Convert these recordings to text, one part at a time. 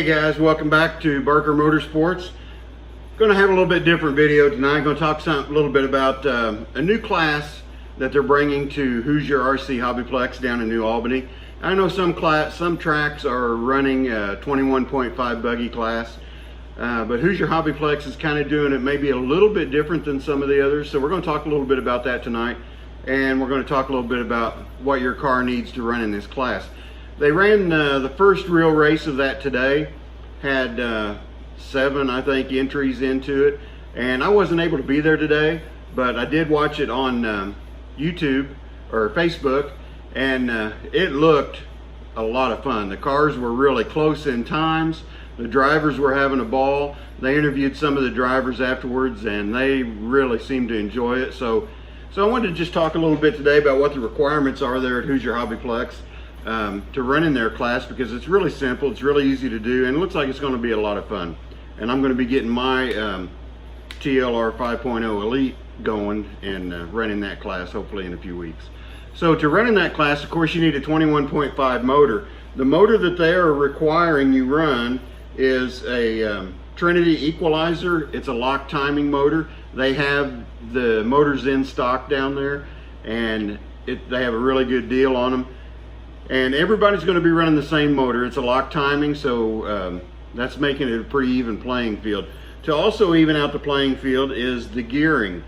Hey guys, welcome back to Barker Motorsports. Going to have a little bit different video tonight. I'm going to talk a little bit about a new class that they're bringing to Hoosier RC Hobbyplex down in New Albany. I know some tracks are running a 21.5 buggy class, but Hoosier Hobbyplex is kind of doing it maybe a little bit different than some of the others. So we're going to talk a little bit about that tonight, and we're going to talk a little bit about what your car needs to run in this class. They ran the first real race of that today, had 7, I think, entries into it, and I wasn't able to be there today, but I did watch it on YouTube or Facebook, and it looked a lot of fun. The cars were really close in times. The drivers were having a ball. They interviewed some of the drivers afterwards, and they really seemed to enjoy it. So I wanted to just talk a little bit today about what the requirements are there at Hoosier Hobbyplex to run in their class, because it's really simple, it's really easy to do, and it looks like it's going to be a lot of fun. And I'm going to be getting my TLR 5.0 Elite going and running that class hopefully in a few weeks. So to run in that class, of course, you need a 21.5 motor. The motor that they are requiring you run is a Trinity equalizer. It's a lock timing motor. They have the motors in stock down there, and they have a really good deal on them. And everybody's going to be running the same motor. It's a lock timing, so that's making it a pretty even playing field. To also even out the playing field is the gearing.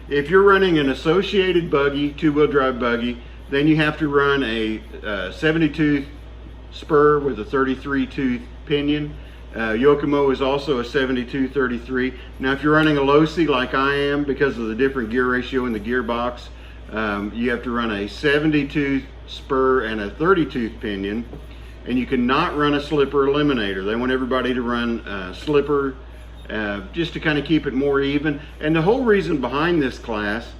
If you're running an associated buggy, two-wheel drive buggy, then you have to run a 70 spur with a 33-tooth pinion. Yokomo is also a 72-33. Now if you're running a low-C like I am, because of the different gear ratio in the gearbox, you have to run a 70-tooth spur and a 30-tooth pinion, and you cannot run a slipper eliminator. They want everybody to run slipper just to kind of keep it more even. And the whole reason behind this class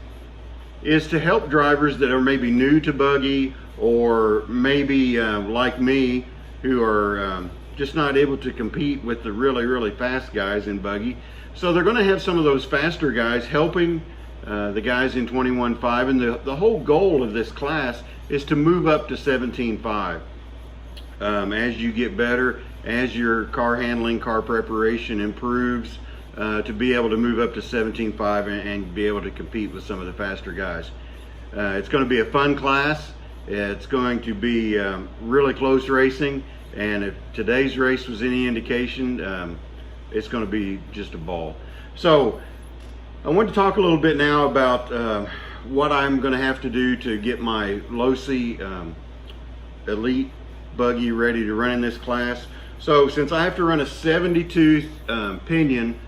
is to help drivers that are maybe new to buggy, or maybe like me, who are just not able to compete with the really fast guys in buggy. So they're going to have some of those faster guys helping the guys in 21.5, and the whole goal of this class is to move up to 17.5 as you get better, as your car handling, car preparation improves, to be able to move up to 17.5 and be able to compete with some of the faster guys. It's going to be a fun class. It's going to be really close racing, and if today's race was any indication, it's going to be just a ball. So I want to talk a little bit now about what I'm going to have to do to get my low-C Elite buggy ready to run in this class. So since I have to run a 70-tooth pinion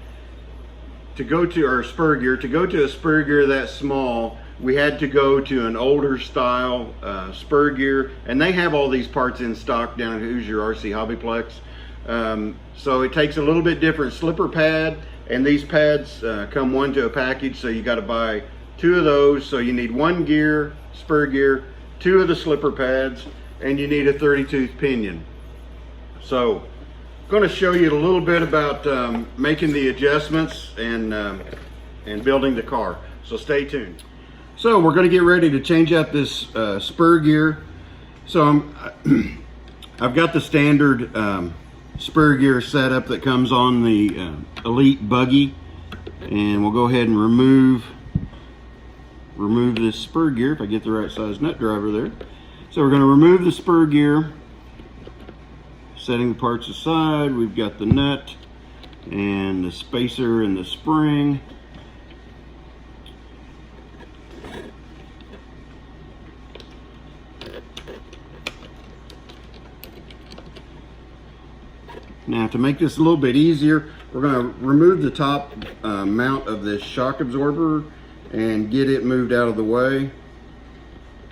to go to, or spur gear, to go to a spur gear that small, we had to go to an older style spur gear, and they have all these parts in stock down at Hoosier RC Hobbyplex. So it takes a little bit different slipper pad, and these pads come one to a package, so you got to buy 2 of those. So you need 1 gear, spur gear, 2 of the slipper pads, and you need a 30-tooth pinion. So I'm going to show you a little bit about making the adjustments and building the car. So stay tuned. So we're going to get ready to change out this spur gear. So I've got the standard spur gear setup that comes on the Elite buggy, and we'll go ahead and remove this spur gear if I get the right size nut driver there. So we're going to remove the spur gear, setting the parts aside. We've got the nut and the spacer and the spring. Now to make this a little bit easier, we're going to remove the top mount of this shock absorber and get it moved out of the way.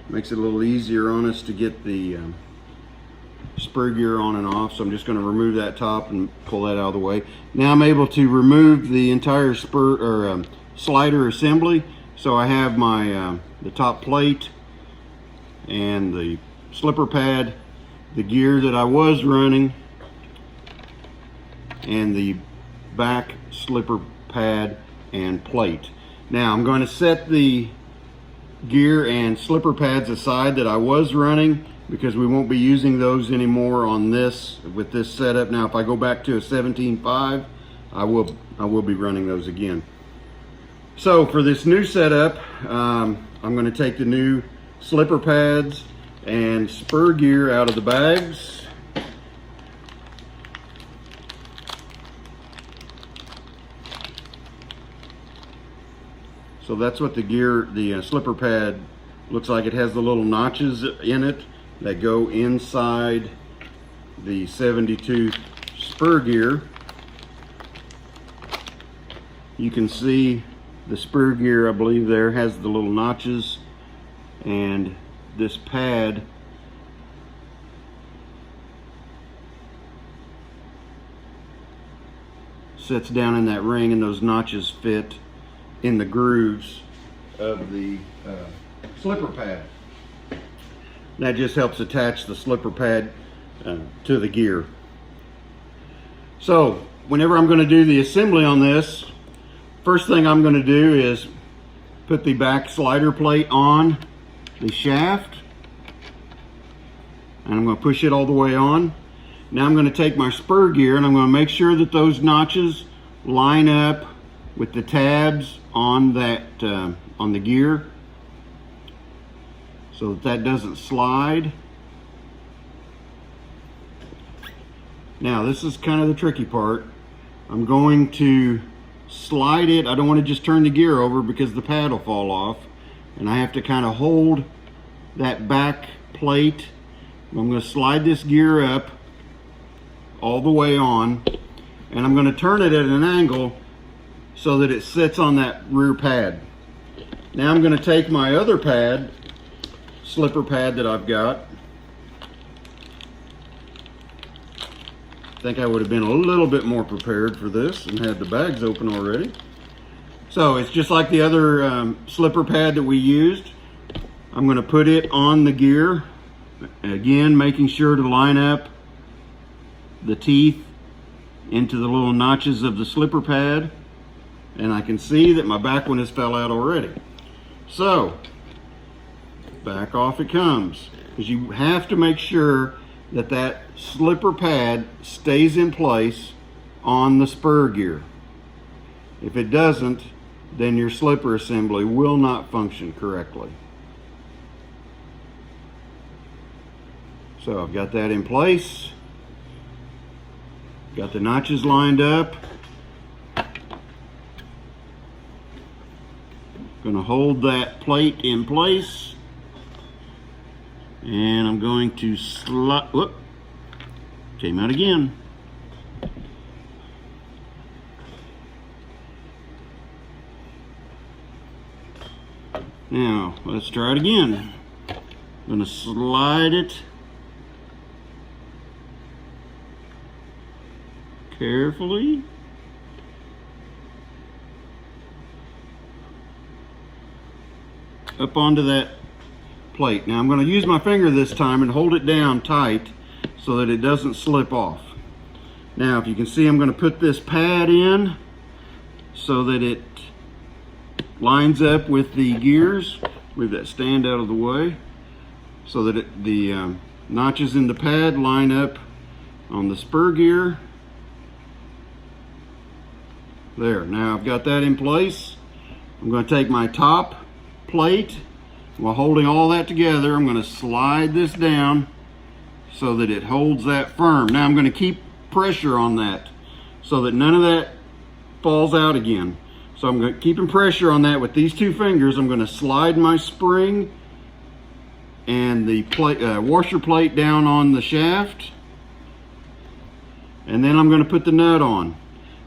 Makes it a little easier on us to get the spur gear on and off. So I'm just going to remove that top and pull that out of the way. Now I'm able to remove the entire spur or slider assembly. So I have my the top plate and the slipper pad, the gear that I was running, and the back slipper pad and plate. Now I'm going to set the gear and slipper pads aside that I was running, because we won't be using those anymore on this with this setup. Now if I go back to a 17.5, I will be running those again. So for this new setup, I'm going to take the new slipper pads and Spur Gear out of the bags. So that's what the slipper pad looks like. It has the little notches in it that go inside the 72 Spur Gear. You can see the Spur Gear, I believe there, has the little notches, and this pad sits down in that ring, and those notches fit in the grooves of the slipper pad. That just helps attach the slipper pad to the gear. So whenever I'm going to do the assembly on this, first thing I'm going to do is put the back slider plate on the shaft, and I'm going to push it all the way on. Now I'm going to take my Spur Gear and I'm going to make sure that those notches line up with the tabs on that on the gear, so that doesn't slide. Now this is kind of the tricky part. I'm going to slide it. I don't want to just turn the gear over because the pad will fall off, and I have to kind of hold that back plate. I'm going to slide this gear up all the way on, and I'm going to turn it at an angle so that it sits on that rear pad. Now I'm going to take my other pad, slipper pad that I've got. I think I would have been a little bit more prepared for this and had the bags open already. So it's just like the other slipper pad that we used. I'm going to put it on the gear, again making sure to line up the teeth into the little notches of the slipper pad. And I can see that my back one has fell out already. So back off it comes, because you have to make sure that that slipper pad stays in place on the Spur Gear. If it doesn't, then your slipper assembly will not function correctly. So I've got that in place, got the notches lined up. Going to hold that plate in place, and I'm going to slide. Whoop! Came out again. Now let's try it again. I'm going to slide it carefully. Up onto that plate. Now I'm going to use my finger this time and hold it down tight so that it doesn't slip off. Now if you can see, I'm going to put this pad in so that it lines up with the gears. Move that stand out of the way so that the notches in the pad line up on the Spur Gear. There, now I've got that in place. I'm going to take my top plate, while holding all that together, I'm going to slide this down so that it holds that firm. Now I'm going to keep pressure on that so that none of that falls out again. So I'm keeping pressure on that with these two fingers. I'm going to slide my spring and the plate, washer plate down on the shaft, and then I'm going to put the nut on.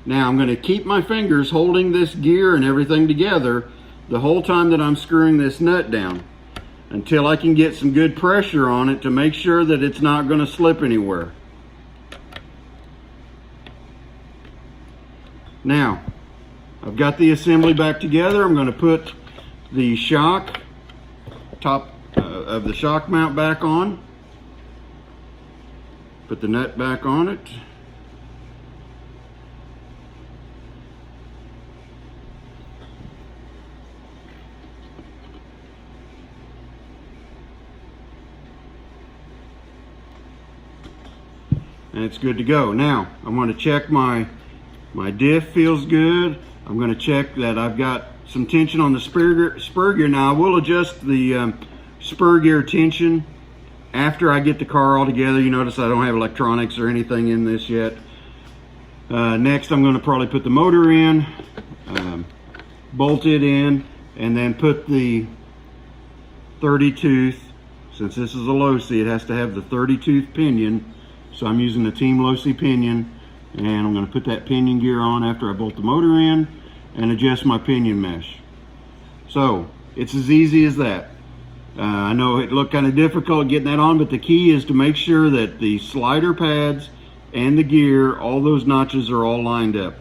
Now I'm going to keep my fingers holding this gear and everything together the whole time that I'm screwing this nut down until I can get some good pressure on it to make sure that it's not going to slip anywhere. Now I've got the assembly back together. I'm going to put the shock top of the shock mount back on, put the nut back on it. and it's good to go. Now I'm going to check my diff feels good. I'm going to check that I've got some tension on the Spur Gear. Now I will adjust the Spur Gear tension after I get the car all together. You notice I don't have electronics or anything in this yet. Next I'm going to probably put the motor in, bolt it in, and then put the 30 tooth. Since this is a low-C, it has to have the 30 tooth pinion, so I'm using the Team low-C pinion, and I'm going to put that pinion gear on after I bolt the motor in and adjust my pinion mesh. So it's as easy as that. I know it looked kind of difficult getting that on, but the key is to make sure that the slider pads and the gear, all those notches are all lined up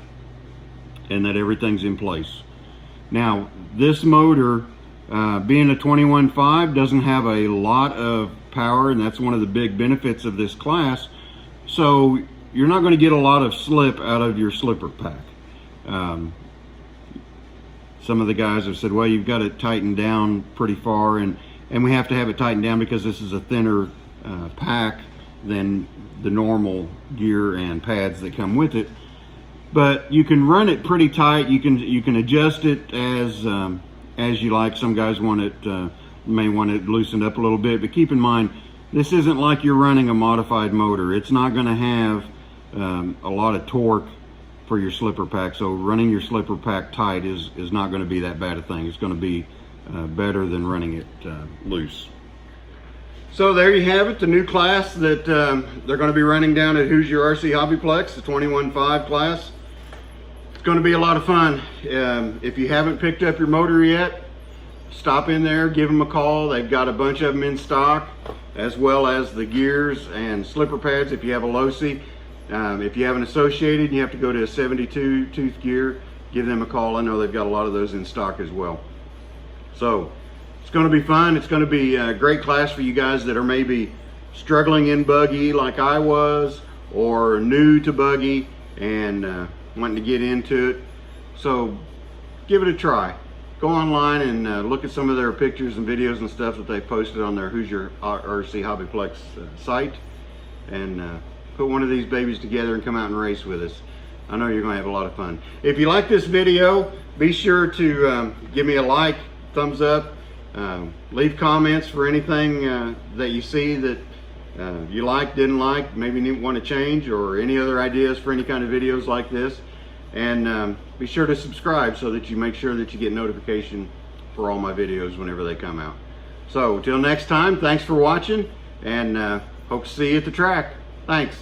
and that everything's in place. Now this motor, being a 21.5, doesn't have a lot of power, and that's one of the big benefits of this class. So you're not going to get a lot of slip out of your slipper pack. Some of the guys have said, well, you've got it tightened down pretty far, and we have to have it tightened down because this is a thinner pack than the normal gear and pads that come with it. But you can run it pretty tight. You can adjust it as you like. Some guys want it may want it loosened up a little bit, but keep in mind this isn't like you're running a modified motor. It's not going to have a lot of torque for your slipper pack, so running your slipper pack tight is not going to be that bad a thing. It's going to be better than running it loose. So there you have it, the new class that they're going to be running down at Hoosier RC Hobbyplex, the 21.5 class. It's going to be a lot of fun. If you haven't picked up your motor yet, stop in there, give them a call. They've got a bunch of them in stock, as well as the gears and slipper pads if you have a low-C. If you have an Associated, you have to go to a 72 tooth gear, give them a call. I know they've got a lot of those in stock as well. So it's going to be fun. It's going to be a great class for you guys that are maybe struggling in buggy like I was, or new to buggy and wanting to get into it. So give it a try. Go online and look at some of their pictures and videos and stuff that they posted on their Hoosier RC Hobbyplex site, and put one of these babies together and come out and race with us. I know you're going to have a lot of fun. If you like this video, be sure to give me a like, thumbs up, leave comments for anything that you see that you like, didn't like, maybe want to change, or any other ideas for any kind of videos like this. And be sure to subscribe so that you make sure that you get notification for all my videos whenever they come out. So till next time, thanks for watching, and hope to see you at the track. Thanks.